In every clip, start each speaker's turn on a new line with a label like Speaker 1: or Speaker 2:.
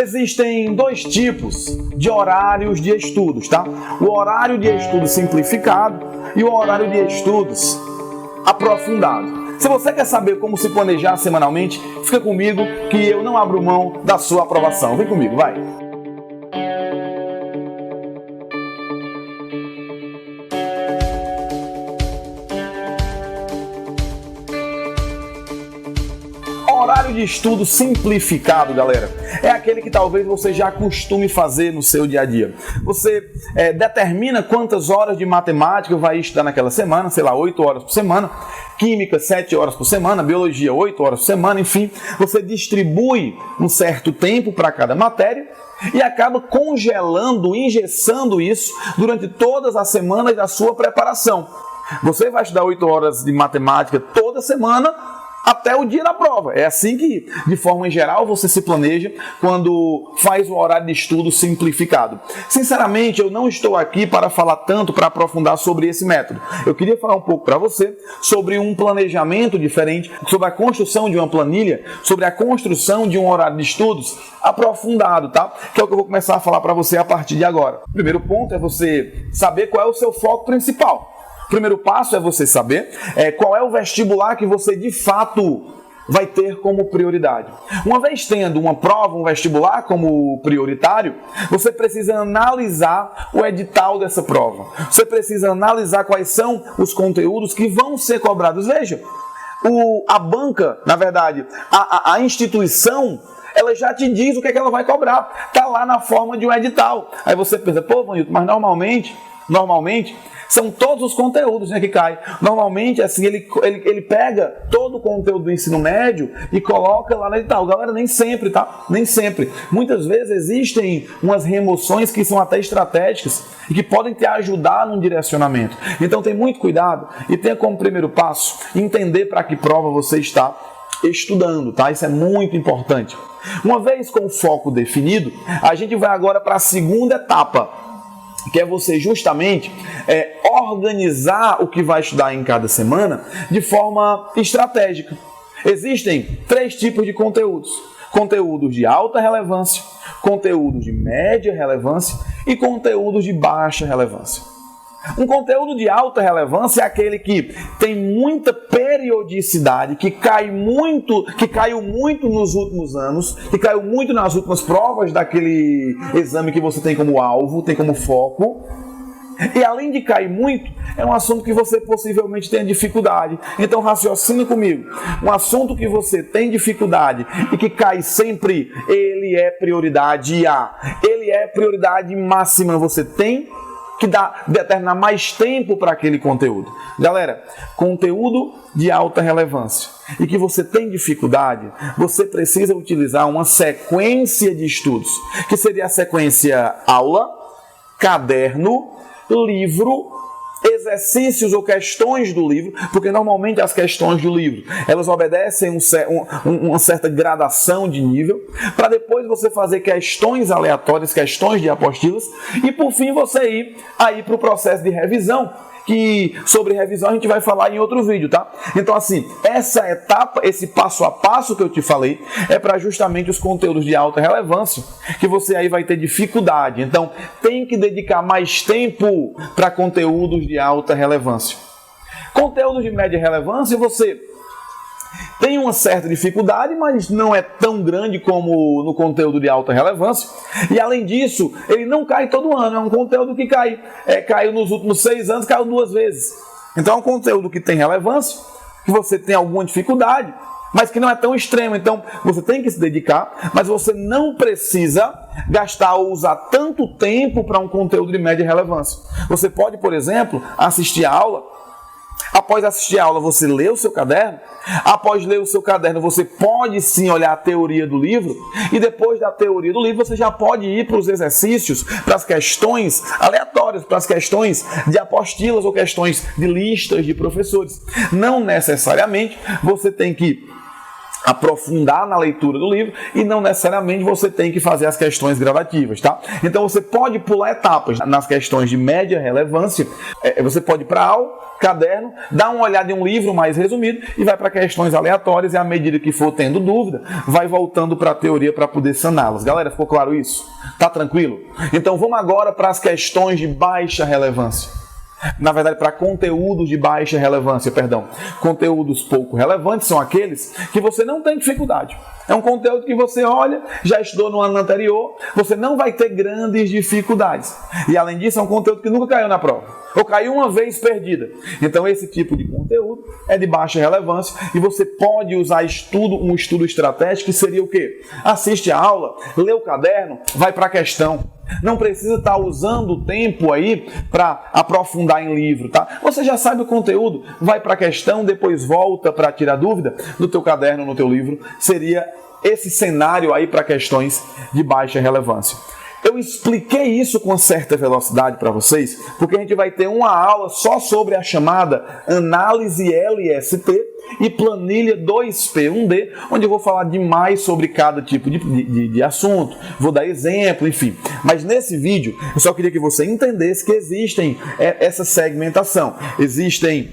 Speaker 1: Existem dois tipos de horários de estudos, tá? O horário de estudo simplificado e o horário de estudos aprofundado. Se você quer saber como se planejar semanalmente, fica comigo que eu não abro mão da sua aprovação. Vem comigo, vai! Horário de estudo simplificado, galera, é aquele que talvez você já costume fazer no seu dia a dia. Você determina quantas horas de matemática vai estudar naquela semana, sei lá, 8 horas por semana, química 7 horas por semana, biologia 8 horas por semana, enfim, você distribui um certo tempo para cada matéria e acaba congelando, engessando isso durante todas as semanas da sua preparação. Você vai estudar 8 horas de matemática toda semana, até o dia da prova. É assim que, de forma geral, você se planeja quando faz o horário de estudo simplificado. Sinceramente, eu não estou aqui para falar tanto, para aprofundar sobre esse método. Eu queria falar um pouco para você sobre um planejamento diferente, sobre a construção de uma planilha, sobre a construção de um horário de estudos aprofundado, tá? Que é o que eu vou começar a falar para você a partir de agora. O primeiro ponto é você saber qual é o seu foco principal. O primeiro passo é você saber qual é o vestibular que você de fato vai ter como prioridade. Uma vez tendo uma prova, um vestibular como prioritário, você precisa analisar o edital dessa prova. Você precisa analisar quais são os conteúdos que vão ser cobrados. Veja, a banca, na verdade, a instituição, ela já te diz o que é que ela vai cobrar. Está lá na forma de um edital. Aí você pensa, pô, Vanilton, mas normalmente são todos os conteúdos, né, que caem. Normalmente, assim, ele pega todo o conteúdo do ensino médio e coloca lá no edital. Galera, nem sempre, tá? Nem sempre. Muitas vezes existem umas remoções que são até estratégicas e que podem te ajudar num direcionamento. Então, tem muito cuidado e tenha como primeiro passo entender para que prova você está estudando, tá? Isso é muito importante. Uma vez com o foco definido, a gente vai agora para a segunda etapa, que é você justamente organizar o que vai estudar em cada semana de forma estratégica. Existem 3 tipos de conteúdos: conteúdos de alta relevância, conteúdos de média relevância e conteúdos de baixa relevância. Um conteúdo de alta relevância é aquele que tem muita periodicidade, que caiu muito nos últimos anos, que caiu muito nas últimas provas daquele exame que você tem como alvo, tem como foco. E além de cair muito, é um assunto que você possivelmente tem dificuldade. Então raciocina comigo. Um assunto que você tem dificuldade e que cai sempre, ele é prioridade A. Ele é prioridade máxima. Você tem que determinar mais tempo para aquele conteúdo. Galera, conteúdo de alta relevância e que você tem dificuldade, você precisa utilizar uma sequência de estudos, que seria a sequência aula, caderno, livro, exercícios ou questões do livro, porque normalmente as questões do livro, elas obedecem uma certa gradação de nível, para depois você fazer questões aleatórias, questões de apostilas, e por fim você ir aí para o processo de revisão, que sobre revisão a gente vai falar em outro vídeo, tá? Então assim, essa etapa, esse passo a passo que eu te falei, é para justamente os conteúdos de alta relevância, que você aí vai ter dificuldade. Então, tem que dedicar mais tempo para conteúdos de alta relevância. Conteúdos de média relevância, você tem uma certa dificuldade, mas não é tão grande como no conteúdo de alta relevância. E além disso, ele não cai todo ano. É um conteúdo que caiu nos últimos 6 anos, caiu 2 vezes. Então é um conteúdo que tem relevância, que você tem alguma dificuldade, mas que não é tão extremo. Então você tem que se dedicar, mas você não precisa gastar ou usar tanto tempo para um conteúdo de média relevância. Você pode, por exemplo, assistir a aula. Após assistir a aula, você lê o seu caderno. Após ler o seu caderno, você pode sim olhar a teoria do livro. E depois da teoria do livro, você já pode ir para os exercícios, para as questões aleatórias, para as questões de apostilas ou questões de listas de professores. Não necessariamente você tem que aprofundar na leitura do livro e não necessariamente você tem que fazer as questões gradativas, tá? Então você pode pular etapas nas questões de média relevância, você pode ir para aula, caderno, dar uma olhada em um livro mais resumido e vai para questões aleatórias e à medida que for tendo dúvida, vai voltando para a teoria para poder saná-las. Galera, ficou claro isso? Tá tranquilo? Então vamos agora para as questões de baixa relevância. Na verdade, para conteúdos de baixa relevância, perdão. Conteúdos pouco relevantes são aqueles que você não tem dificuldade. É um conteúdo que você olha, já estudou no ano anterior, você não vai ter grandes dificuldades. E além disso, é um conteúdo que nunca caiu na prova. Ou caiu uma vez perdida. Então esse tipo de conteúdo é de baixa relevância e você pode usar um estudo estratégico que seria o quê? Assiste a aula, lê o caderno, vai para a questão. Não precisa estar usando o tempo aí para aprofundar em livro, tá? Você já sabe o conteúdo, vai para a questão, depois volta para tirar dúvida no teu caderno, no teu livro. Seria esse cenário aí para questões de baixa relevância. Eu expliquei isso com certa velocidade para vocês, porque a gente vai ter uma aula só sobre a chamada análise LST e planilha 2P1D, onde eu vou falar demais sobre cada tipo de assunto, vou dar exemplo, enfim. Mas nesse vídeo, eu só queria que você entendesse que existem essa segmentação. Existem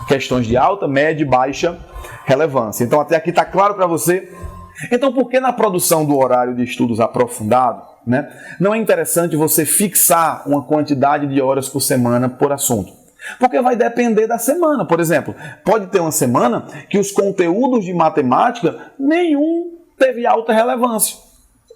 Speaker 1: questões de alta, média e baixa relevância. Então até aqui está claro para você? Então por que na produção do horário de estudos aprofundado, né, não é interessante você fixar uma quantidade de horas por semana por assunto? Porque vai depender da semana. Por exemplo, pode ter uma semana que os conteúdos de matemática, nenhum teve alta relevância.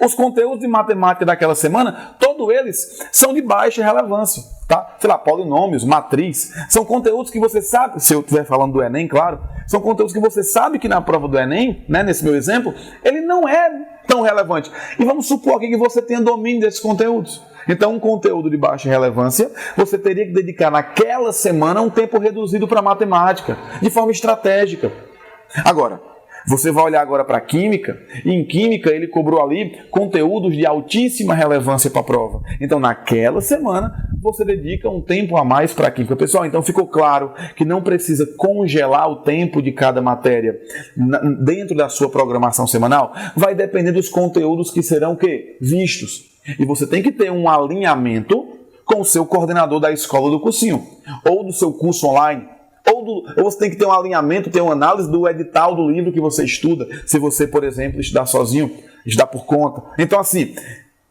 Speaker 1: Os conteúdos de matemática daquela semana, todos eles são de baixa relevância. Tá? Sei lá, polinômios, matriz, são conteúdos que você sabe, se eu estiver falando do Enem, claro, são conteúdos que você sabe que na prova do Enem, né, nesse meu exemplo, ele não é tão relevante. E vamos supor aqui que você tenha domínio desses conteúdos. Então, um conteúdo de baixa relevância, você teria que dedicar naquela semana um tempo reduzido para matemática, de forma estratégica. Agora, você vai olhar agora para a química, e em química ele cobrou ali conteúdos de altíssima relevância para a prova. Então, naquela semana, você dedica um tempo a mais para a química. Pessoal, então ficou claro que não precisa congelar o tempo de cada matéria dentro da sua programação semanal. Vai depender dos conteúdos que serão o quê? Vistos. E você tem que ter um alinhamento com o seu coordenador da escola do cursinho, ou do seu curso online, ou você tem que ter um alinhamento, ter uma análise do edital do livro que você estuda, se você, por exemplo, estudar sozinho, estudar por conta. Então, assim,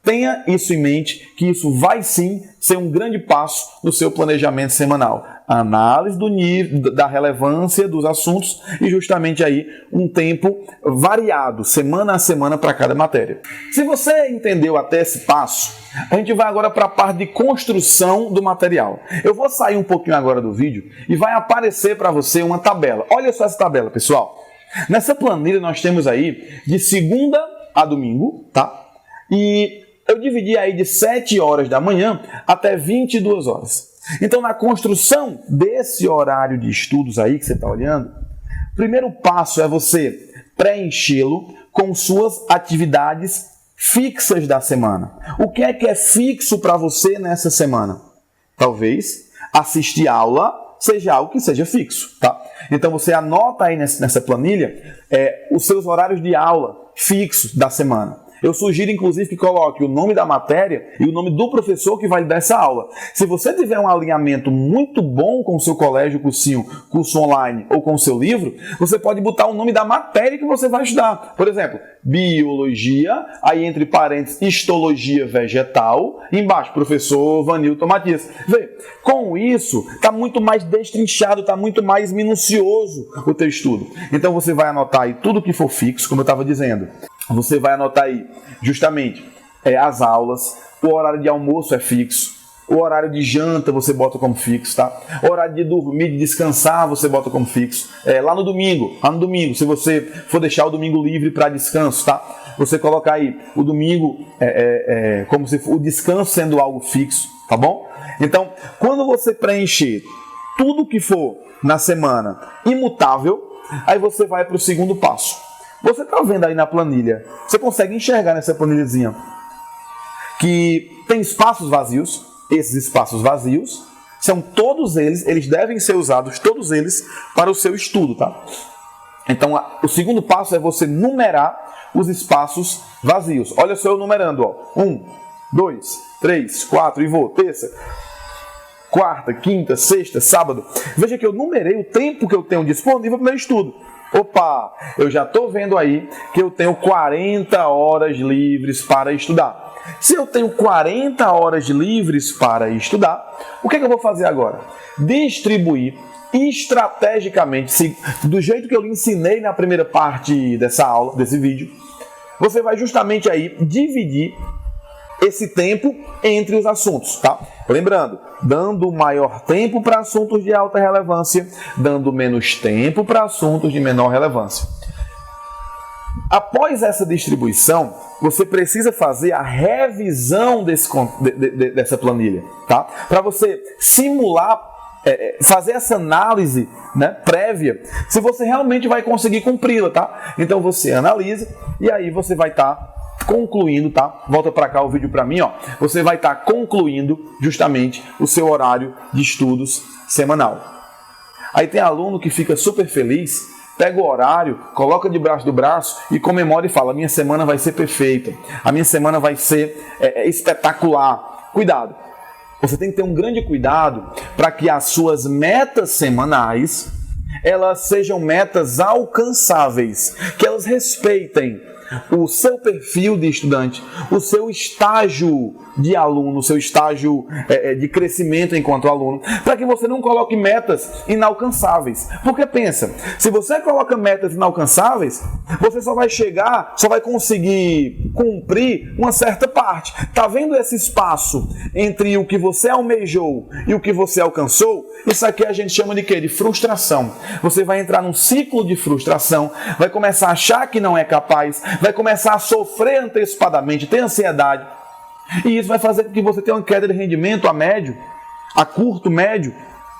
Speaker 1: tenha isso em mente, que isso vai sim ser um grande passo no seu planejamento semanal. A análise do nível, da relevância dos assuntos e justamente aí um tempo variado, semana a semana para cada matéria. Se você entendeu até esse passo, a gente vai agora para a parte de construção do material. Eu vou sair um pouquinho agora do vídeo e vai aparecer para você uma tabela. Olha só essa tabela, pessoal. Nessa planilha nós temos aí de segunda a domingo, tá? E eu dividi aí de 7 horas da manhã até 22 horas. Então, na construção desse horário de estudos aí que você está olhando, o primeiro passo é você preenchê-lo com suas atividades fixas da semana. O que é fixo para você nessa semana? Talvez assistir aula seja algo que seja fixo, tá? Então, você anota aí nessa planilha os seus horários de aula fixos da semana. Eu sugiro, inclusive, que coloque o nome da matéria e o nome do professor que vai dar essa aula. Se você tiver um alinhamento muito bom com o seu colégio, cursinho, curso online ou com o seu livro, você pode botar o nome da matéria que você vai estudar. Por exemplo, biologia, aí entre parênteses, histologia vegetal, embaixo, professor Vanilton Matias. Vê, com isso, está muito mais destrinchado, está muito mais minucioso o teu estudo. Então, você vai anotar aí tudo que for fixo, como eu estava dizendo. Você vai anotar aí justamente as aulas, o horário de almoço é fixo, o horário de janta você bota como fixo, tá? O horário de dormir, de descansar você bota como fixo. Lá no domingo, se você for deixar o domingo livre para descanso, tá? Você colocar aí o domingo como se o descanso sendo algo fixo, tá bom? Então, quando você preencher tudo que for na semana imutável, aí você vai para o segundo passo. Você está vendo aí na planilha, você consegue enxergar nessa planilhazinha que tem espaços vazios. Esses espaços vazios são todos eles devem ser usados, todos eles, para o seu estudo, tá? Então, o segundo passo é você numerar os espaços vazios. Olha só eu numerando, ó. 1, 2, 3, 4 e vou. Terça, quarta, quinta, sexta, sábado. Veja que eu numerei o tempo que eu tenho disponível para o meu estudo. Opa, eu já estou vendo aí que eu tenho 40 horas livres para estudar. Se eu tenho 40 horas livres para estudar, o que é que eu vou fazer agora? Distribuir estrategicamente, do jeito que eu lhe ensinei na primeira parte dessa aula, desse vídeo. Você vai justamente aí dividir esse tempo entre os assuntos, tá? Lembrando, dando maior tempo para assuntos de alta relevância, dando menos tempo para assuntos de menor relevância. Após essa distribuição, você precisa fazer a revisão dessa planilha, tá? Para você simular, fazer essa análise, né, prévia, se você realmente vai conseguir cumpri-la, tá? Então você analisa e aí você vai estar concluindo, tá? Volta para cá o vídeo para mim, ó. Você vai estar concluindo justamente o seu horário de estudos semanal. Aí tem aluno que fica super feliz, pega o horário, coloca debaixo do braço e comemora e fala: minha semana vai ser perfeita, a minha semana vai ser espetacular. Cuidado! Você tem que ter um grande cuidado para que as suas metas semanais elas sejam metas alcançáveis, que elas respeitem o seu perfil de estudante, o seu estágio de aluno, o seu estágio de crescimento enquanto aluno, para que você não coloque metas inalcançáveis. Porque pensa, se você coloca metas inalcançáveis, você só vai chegar, só vai conseguir cumprir uma certa parte. Tá vendo esse espaço entre o que você almejou e o que você alcançou? Isso aqui a gente chama de quê? De frustração. Você vai entrar num ciclo de frustração, vai começar a achar que não é capaz, vai começar a sofrer antecipadamente, ter ansiedade. E isso vai fazer com que você tenha uma queda de rendimento a médio, a curto, médio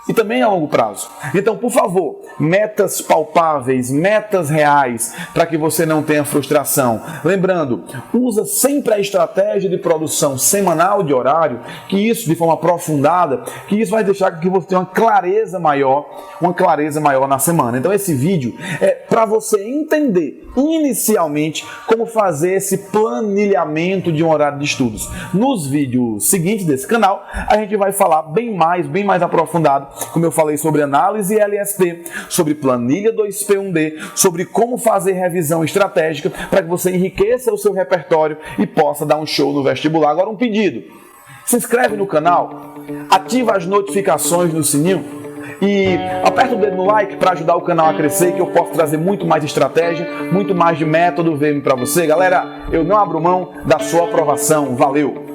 Speaker 1: e também a longo prazo. Então, por favor, metas palpáveis, metas reais, para que você não tenha frustração. Lembrando, usa sempre a estratégia de produção semanal de horário, que isso, de forma aprofundada, que isso vai deixar com que você tenha uma clareza maior na semana. Então, esse vídeo é para você entender inicialmente como fazer esse planilhamento de um horário de estudos. Nos vídeos seguintes desse canal, a gente vai falar bem mais aprofundado, como eu falei, sobre análise LST, sobre planilha 2P1D, sobre como fazer revisão estratégica para que você enriqueça o seu repertório e possa dar um show no vestibular. Agora um pedido, se inscreve no canal, ativa as notificações no sininho e aperta o dedo no like para ajudar o canal a crescer e que eu possa trazer muito mais estratégia, muito mais de método VM para você. Galera, eu não abro mão da sua aprovação. Valeu!